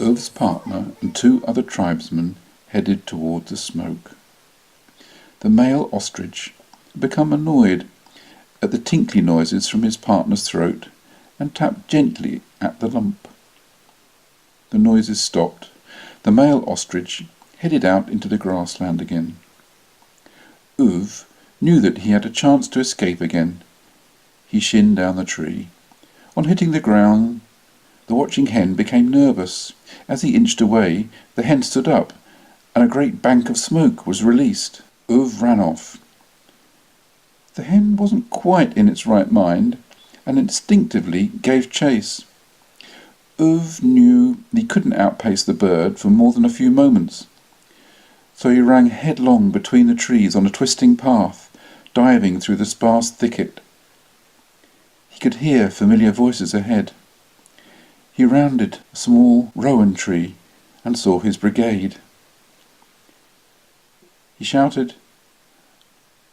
Ulf's partner and 2 other tribesmen headed towards the smoke. The male ostrich had become annoyed at the tinkly noises from his partner's throat and tapped gently at the lump. The noises stopped. The male ostrich headed out into the grassland again. Ulf knew that he had a chance to escape again. He shinned down the tree. On hitting the ground, the watching hen became nervous. As he inched away, the hen stood up, and a great bank of smoke was released. Ulf ran off. The hen wasn't quite in its right mind, and instinctively gave chase. Ulf knew he couldn't outpace the bird for more than a few moments, so he ran headlong between the trees on a twisting path, diving through the sparse thicket. He could hear familiar voices ahead. He rounded a small rowan tree and saw his brigade. He shouted,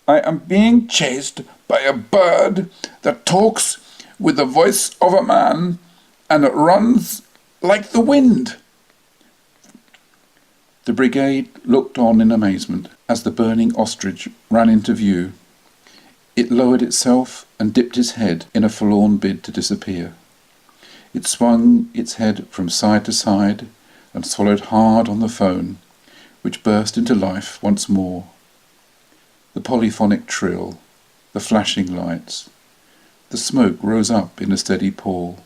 "I am being chased by a bird that talks with the voice of a man and it runs like the wind." The brigade looked on in amazement as the burning ostrich ran into view. It lowered itself and dipped its head in a forlorn bid to disappear. It swung its head from side to side and swallowed hard on the phone, which burst into life once more. The polyphonic trill, the flashing lights, the smoke rose up in a steady pall.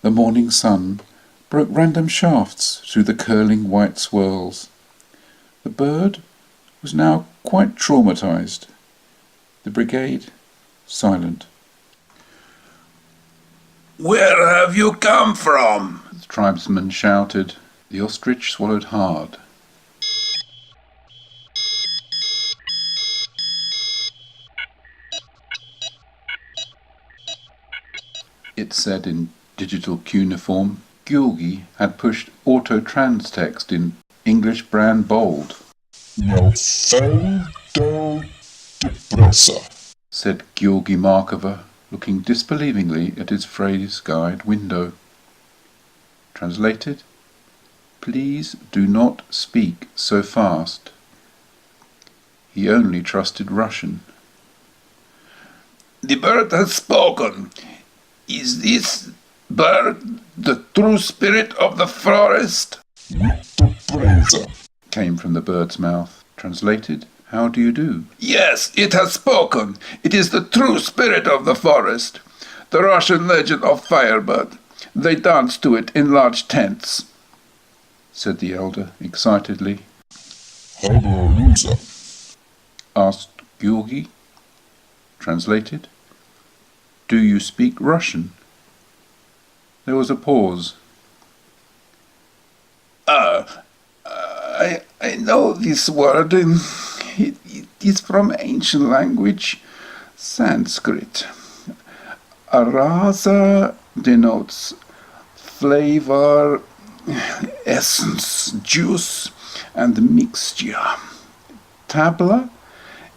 The morning sun broke random shafts through the curling white swirls. The bird was now quite traumatized. The brigade silent. "Where have you come from?" The tribesman shouted. The ostrich swallowed hard. It said in digital cuneiform. Georgi had pushed auto-trans text in English brand bold. "No faldo depressa," said Georgi Markova, looking disbelievingly at his phrase guide window. Translated, "Please do not speak so fast." He only trusted Russian. "The bird has spoken. Is this bird the true spirit of the forest?" "Muito presa," came from the bird's mouth. Translated, "How do you do?" "Yes, it has spoken. It is the true spirit of the forest. The Russian legend of Firebird. They dance to it in large tents," said the elder excitedly. "Hablarusa," asked Georgi. Translated, "Do you speak Russian?" There was a pause. I know this word. It is from ancient language, Sanskrit. Rasa denotes flavor, essence, juice, and mixture. Tabla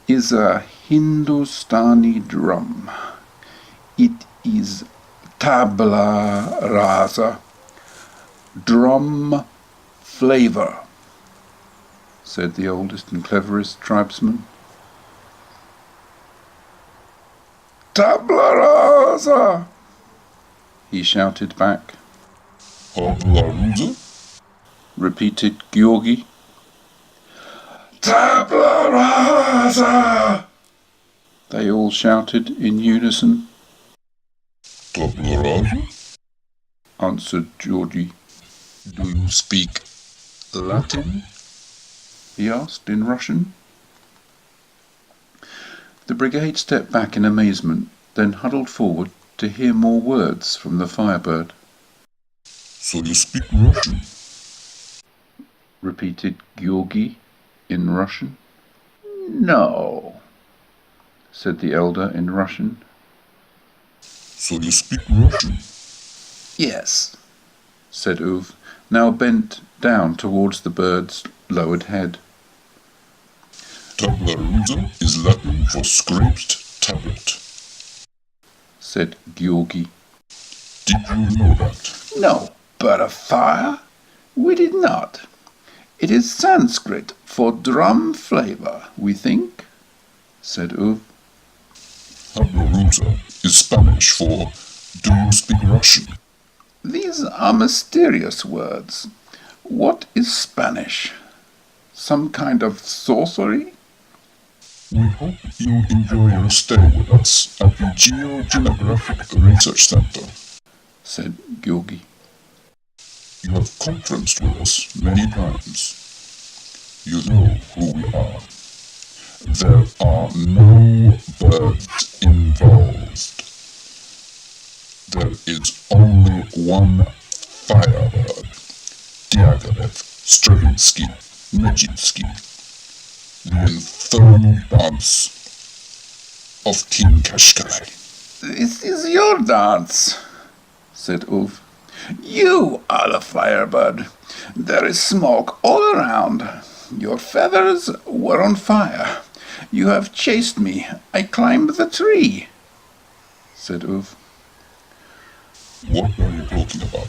is a Hindustani drum. It is tabla rasa, drum flavor, said the oldest and cleverest tribesman. "Tabla rasa," he shouted back. "Hablarusa," repeated Georgi. "Tabla rasa," they all shouted in unison. "Tablarasa," answered Georgi. "Do you speak Latin?" he asked in Russian. The brigade stepped back in amazement, then huddled forward to hear more words from the Firebird. "So you speak Russian?" repeated Georgi in Russian. "No," said the elder in Russian. "So you speak Russian?" "Yes," said Ulf, now bent down towards the bird's lowered head. "Tablarusa is Latin for scraped tablet," said Georgi. "Did you know that?" "No," But a fire? We did not. It is Sanskrit for drum flavor, we think, said Uv. Hablaruta is Spanish for do you speak Russian? These are mysterious words. What is Spanish? Some kind of sorcery? We hope you enjoy your stay with us at the Geogenographic Research Center, said Georgi. You have conferenced with us many times. You know who we are. There are no birds involved. There is only one firebird, Diaghilev, Stravinsky, Nijinsky, the infernal dance of King Kashkai. This is your dance, said Ulf. You are the firebird. There is smoke all around. Your feathers were on fire. You have chased me. I climbed the tree, said Ulf. What are you talking about?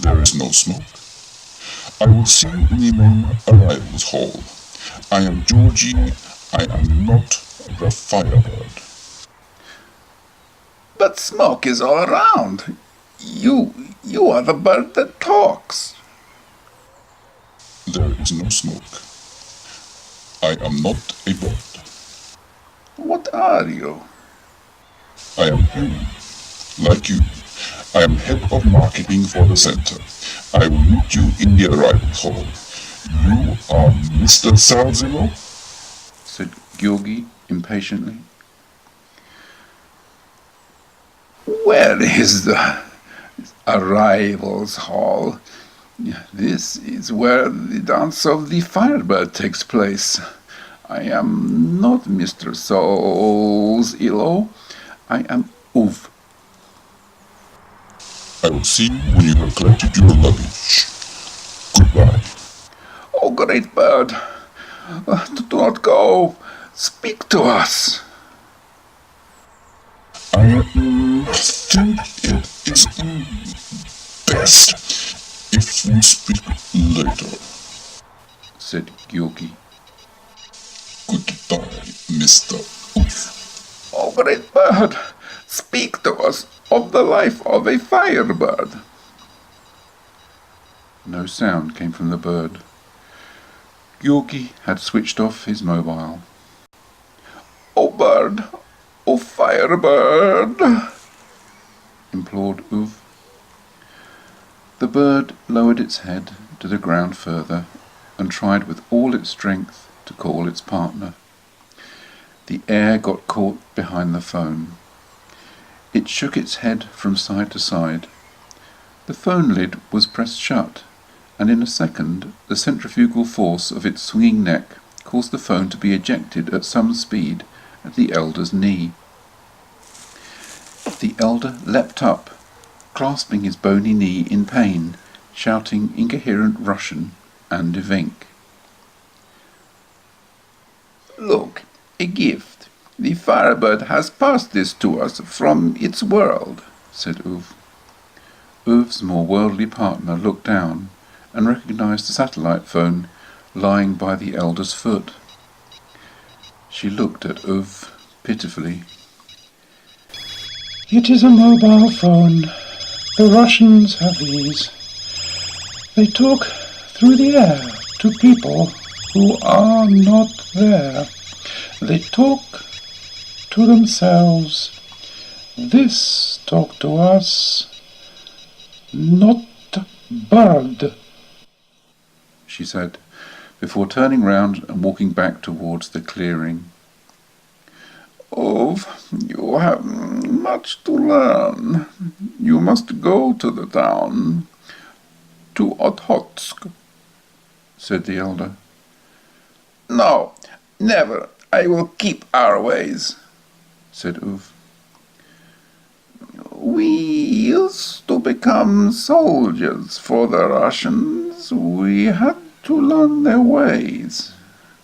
There is no smoke. I will see you in the main arrivals hall. I am Georgie. I am not the firebird. But smoke is all around. You are the bird that talks. There is no smoke. I am not a bird. What are you? I am human, like you. I am head of marketing for the center. I will meet you in the arrivals hall. You are Mr. Sarzillo? Said Georgi impatiently. Where is the arrivals hall? This is where the dance of the firebird takes place. I am not Mr. Sarzillo. I am Uv. I will see you when you have collected your luggage. Goodbye. Oh, great bird, do not go. Speak to us. I think it is best if we speak later, said Georgi. Goodbye, Mr. Oof. Oh, great bird, speak to us of the life of a firebird. No sound came from the bird. Georgi had switched off his mobile. Oh, bird, oh, firebird, implored Uv. The bird lowered its head to the ground further and tried with all its strength to call its partner. The air got caught behind the phone. It shook its head from side to side. The phone lid was pressed shut, and in a second the centrifugal force of its swinging neck caused the phone to be ejected at some speed at the elder's knee. The elder leapt up, clasping his bony knee in pain, shouting incoherent Russian and Evenk. Look, a gift. The firebird has passed this to us from its world, said Uv. Uv's more worldly partner looked down and recognized the satellite phone lying by the elder's foot. She looked at Uv pitifully. It is a mobile phone. The Russians have these. They talk through the air to people who are not there. They talk to themselves. This talk to us, not bird, she said, before turning round and walking back towards the clearing. Oh, you have much to learn. You must go to the town, to Okhotsk, said the elder. No, never. I will keep our ways, said Uv. We used to become soldiers for the Russians. We had to learn their ways,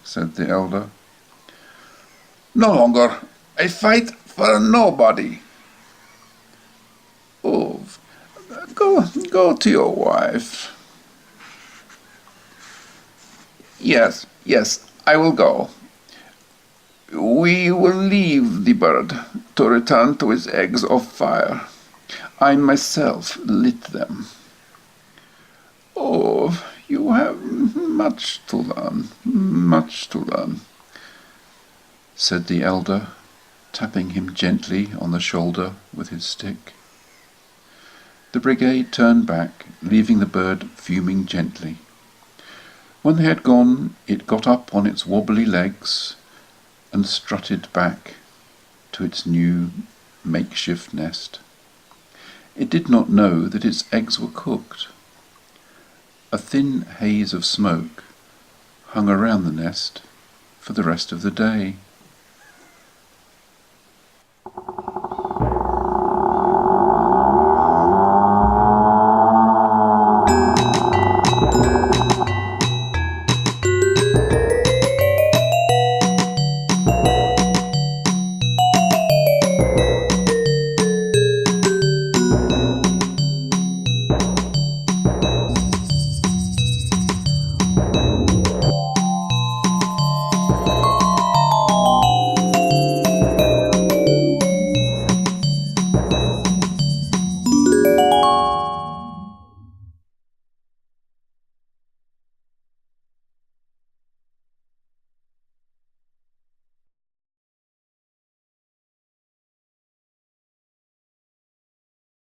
said the elder. No longer. I fight for nobody. Uv, go Well, go to your wife. Yes, I will go. We will leave the bird to return to its eggs of fire. I myself lit them. Oh, you have much to learn, said the elder, tapping him gently on the shoulder with his stick. The brigade turned back, leaving the bird fuming gently. When they had gone, it got up on its wobbly legs and strutted back to its new makeshift nest. It did not know that its eggs were cooked. A thin haze of smoke hung around the nest for the rest of the day.